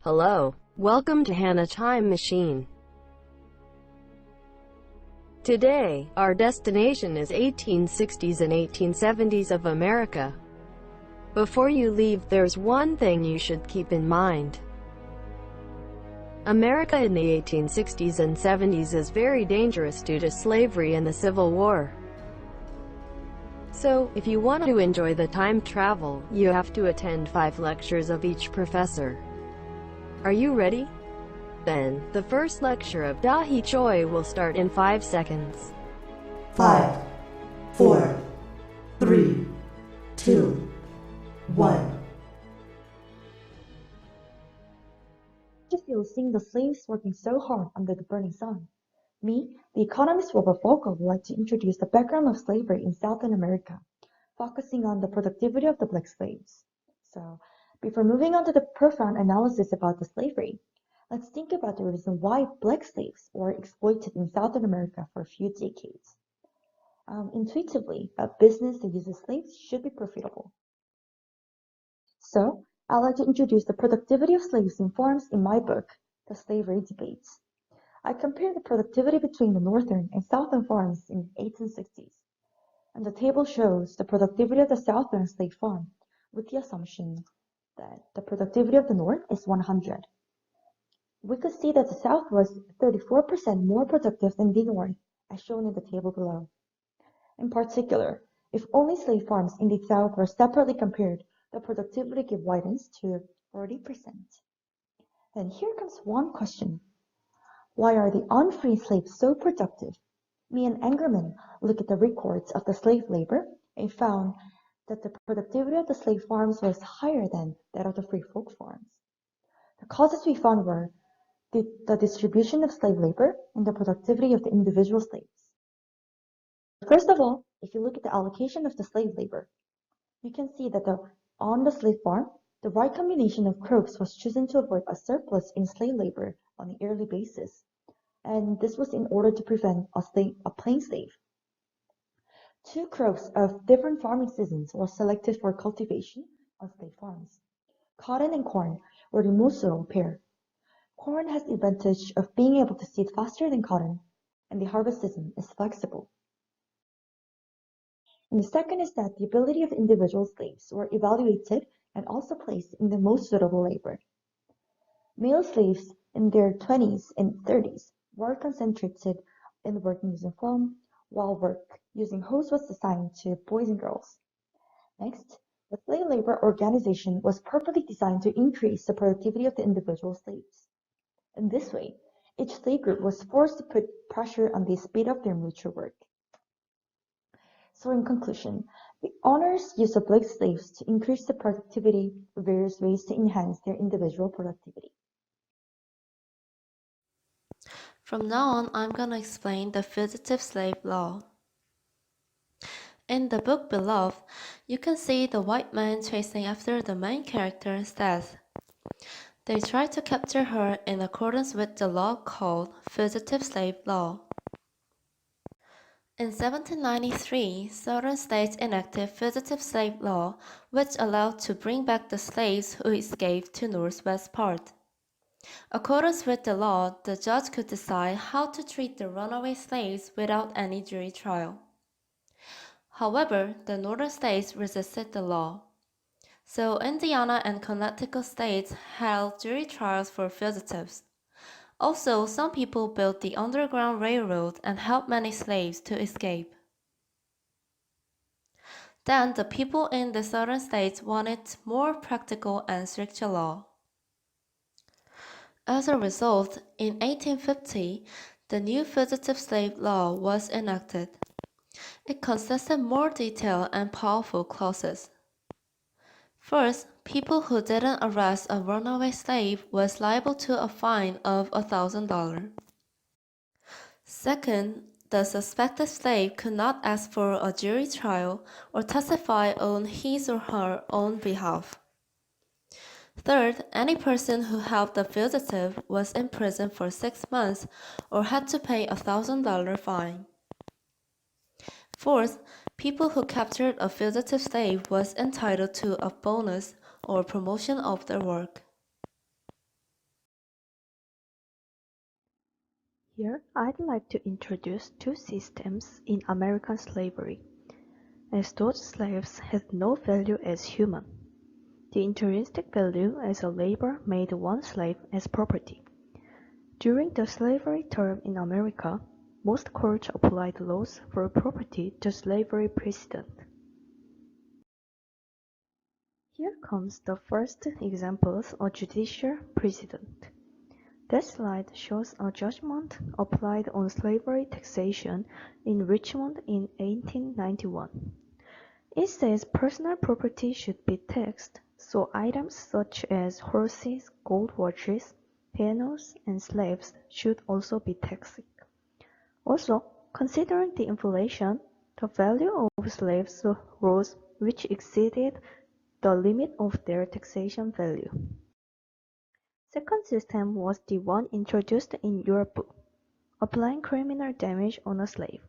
Hello, welcome to Hannah Time Machine. Today, our destination is 1860s and 1870s of America. Before you leave, there's one thing you should keep in mind. America in the 1860s and 70s is very dangerous due to slavery and the Civil War. So, if you want to enjoy the time travel, you have to attend 5 lectures of each professor. Are you ready? Then, the first lecture of Dahi Choi will start in 5 seconds. 5, 4, 3, 2, 1. Just feel seeing the slaves working so hard under the burning sun. Me, the economist Robert Volcker, would like to introduce the background of slavery in Southern America, focusing on the productivity of the black slaves. So, before moving on to the profound analysis about the slavery, let's think about the reason why black slaves were exploited in Southern America for a few decades. Intuitively, a business that uses slaves should be profitable. So, I'd like to introduce the productivity of slaves in farms in my book, The Slavery Debates. I compare the productivity between the northern and southern farms in the 1860s, and the table shows the productivity of the southern slave farm with the assumption that the productivity of the north is 100. We could see that the south was 34% more productive than the north, as shown in the table below. In particular, if only slave farms in the south were separately compared, the productivity gap widens to 40%. Then here comes one question. Why are the unfree slaves so productive? Me and Angerman looked at the records of the slave labor and found that the productivity of the slave farms was higher than that of the free folk farms. The causes we found were the distribution of slave labor and the productivity of the individual slaves. First of all, if you look at the allocation of the slave labor, you can see that on the slave farm, the right combination of crops was chosen to avoid a surplus in slave labor on a yearly basis, and this was in order to prevent a plain slave. 2 crops of different farming seasons were selected for cultivation on slave farms. Cotton and corn were the most suitable pair. Corn has the advantage of being able to seed faster than cotton, and the harvest season is flexible. And the second is that the ability of individual slaves were evaluated and also placed in the most suitable labor. Male slaves in their 20s and 30s were concentrated in working using foam, while work using hose was assigned to boys and girls. Next, the slave labor organization was purposely designed to increase the productivity of the individual slaves. In this way, each slave group was forced to put pressure on the speed of their mutual work. So in conclusion, the owners used the black slaves to increase the productivity of various ways to enhance their individual productivity. From now on, I'm gonna explain the fugitive slave law. In the book below, you can see the white man chasing after the main character's death. They try to capture her in accordance with the law called fugitive slave law. In 1793, southern states enacted fugitive slave law, which allowed to bring back the slaves who escaped to northwest part. According with the law, the judge could decide how to treat the runaway slaves without any jury trial. However, the northern states resisted the law. So Indiana and Connecticut states held jury trials for fugitives. Also, some people built the Underground Railroad and helped many slaves to escape. Then the people in the southern states wanted more practical and stricter law. As a result, in 1850, the new fugitive slave law was enacted. It consisted more detailed and powerful clauses. First, people who didn't arrest a runaway slave was liable to a fine of $1,000. Second, the suspected slave could not ask for a jury trial or testify on his or her own behalf. Third, any person who helped the fugitive was imprisoned for 6 months or had to pay a $1,000 fine. Fourth, people who captured a fugitive slave was entitled to a bonus or promotion of their work. Here, I'd like to introduce two systems in American slavery, as those slaves had no value as human. The intrinsic value as a labor made one slave as property. During the slavery term in America, most courts applied laws for property to slavery precedent. Here comes the first example, a judicial precedent. This slide shows a judgment applied on slavery taxation in Richmond in 1891. It says personal property should be taxed, so items such as horses, gold watches, pianos, and slaves should also be taxed. Also, considering the inflation, the value of slaves rose, which exceeded the limit of their taxation value. Second system was the one introduced in Europe, applying criminal damage on a slave.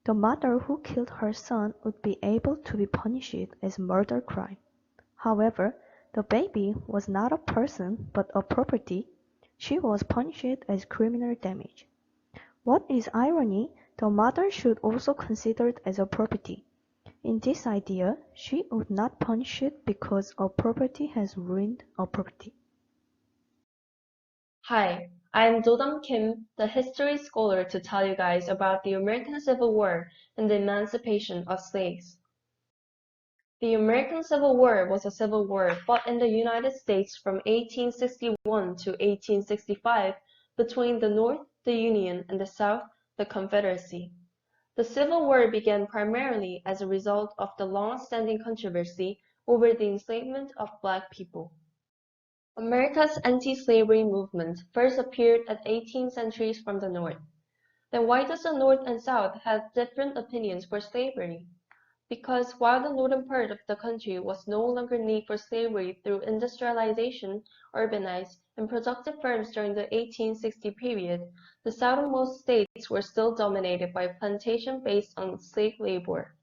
The mother who killed her son would be able to be punished as murder crime. However, the baby was not a person but a property. She was punished as criminal damage. What is irony, the mother should also considered as a property. In this idea, she would not punish it because a property has ruined a property. Hi, I'm Dodam Kim, the history scholar, to tell you guys about the American Civil War and the emancipation of slaves. The American Civil War was a civil war fought in the United States from 1861 to 1865 between the North, the Union, and the South, the Confederacy. The Civil War began primarily as a result of the long-standing controversy over the enslavement of Black people. America's anti-slavery movement first appeared at 18 centuries from the North. Then why does the North and South have different opinions for slavery? Because while the northern part of the country was no longer need for slavery through industrialization, urbanized, and productive firms during the 1860 period, the southernmost states were still dominated by plantation based on slave labor.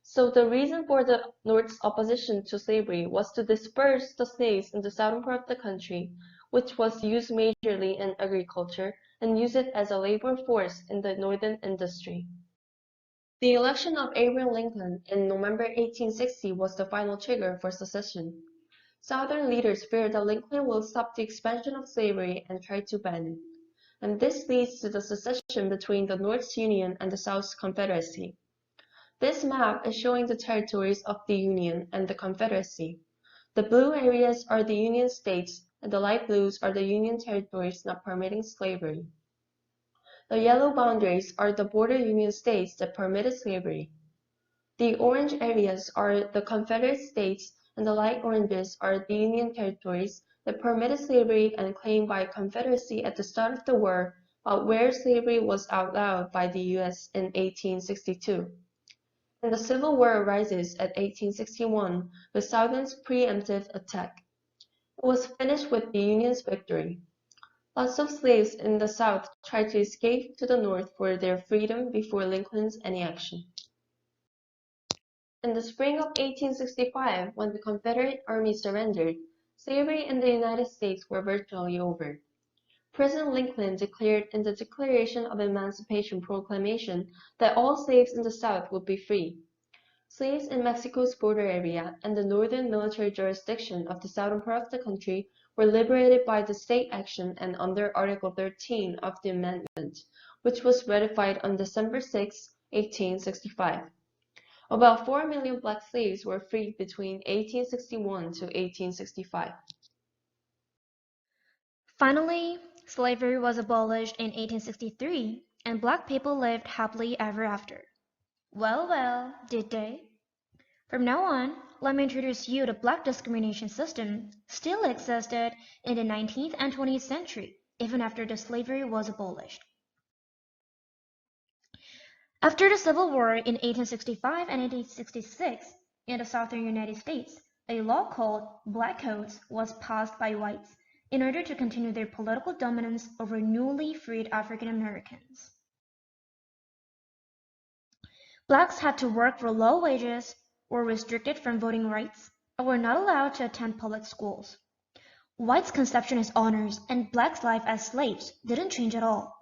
So the reason for the North's opposition to slavery was to disperse the slaves in the southern part of the country, which was used majorly in agriculture, and use it as a labor force in the northern industry. The election of Abraham Lincoln in November 1860 was the final trigger for secession. Southern leaders feared that Lincoln will stop the expansion of slavery and try to ban it. And this leads to the secession between the North's Union and the South's Confederacy. This map is showing the territories of the Union and the Confederacy. The blue areas are the Union states, and the light blues are the Union territories not permitting slavery. The yellow boundaries are the border Union states that permitted slavery. The orange areas are the Confederate states, and the light oranges are the Union territories that permitted slavery and claimed by Confederacy at the start of the war, but where slavery was outlawed by the U.S. in 1862. And the Civil War arises at 1861 with Southern's preemptive attack. It was finished with the Union's victory. Lots of slaves in the South tried to escape to the North for their freedom before Lincoln's any action. In the spring of 1865, when the Confederate Army surrendered, slavery in the United States were virtually over. President Lincoln declared in the Declaration of Emancipation Proclamation that all slaves in the South would be free. Slaves in Mexico's border area and the northern military jurisdiction of the southern part of the country were liberated by the state action and under Article 13 of the amendment, which was ratified on December 6, 1865. About 4 million black slaves were freed between 1861 to 1865. Finally, slavery was abolished in 1863, and black people lived happily ever after. Well, did they? From now on, let me introduce you to black discrimination system still existed in the 19th and 20th century, even after the slavery was abolished. After the Civil War in 1865 and 1866 in the southern United States, a law called Black Codes was passed by whites in order to continue their political dominance over newly freed African Americans. Blacks had to work for low wages, were restricted from voting rights, and were not allowed to attend public schools. Whites' conception as owners and blacks' life as slaves didn't change at all.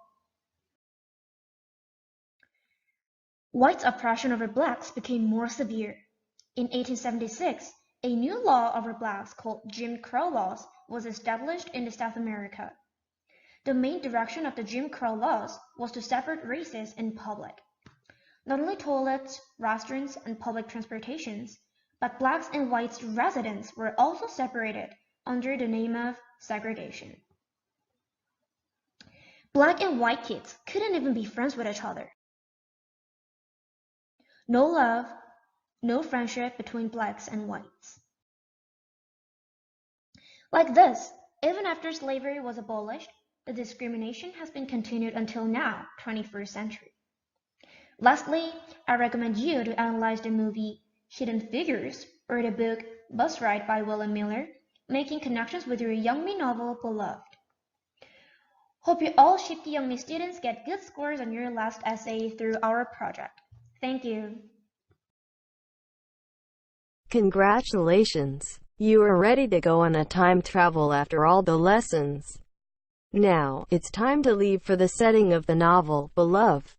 Whites' oppression over blacks became more severe. In 1876, a new law over blacks called Jim Crow laws was established in South America. The main direction of the Jim Crow laws was to separate races in public. Not only toilets, restaurants, and public transportations, but blacks and whites residents were also separated under the name of segregation. Black and white kids couldn't even be friends with each other. No love, no friendship between blacks and whites. Like this, even after slavery was abolished, the discrimination has been continued until now, 21st century. Lastly, I recommend you to analyze the movie Hidden Figures or the book Bus Ride by William Miller, making connections with your Youngmi novel Beloved. Hope you all Shipki Youngmi students get good scores on your last essay through our project. Thank you. Congratulations! You are ready to go on a time travel after all the lessons. Now, it's time to leave for the setting of the novel, Beloved.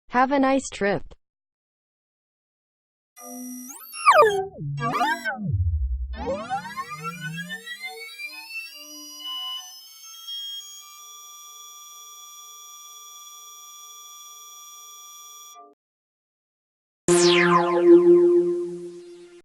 Have a nice trip. Wow.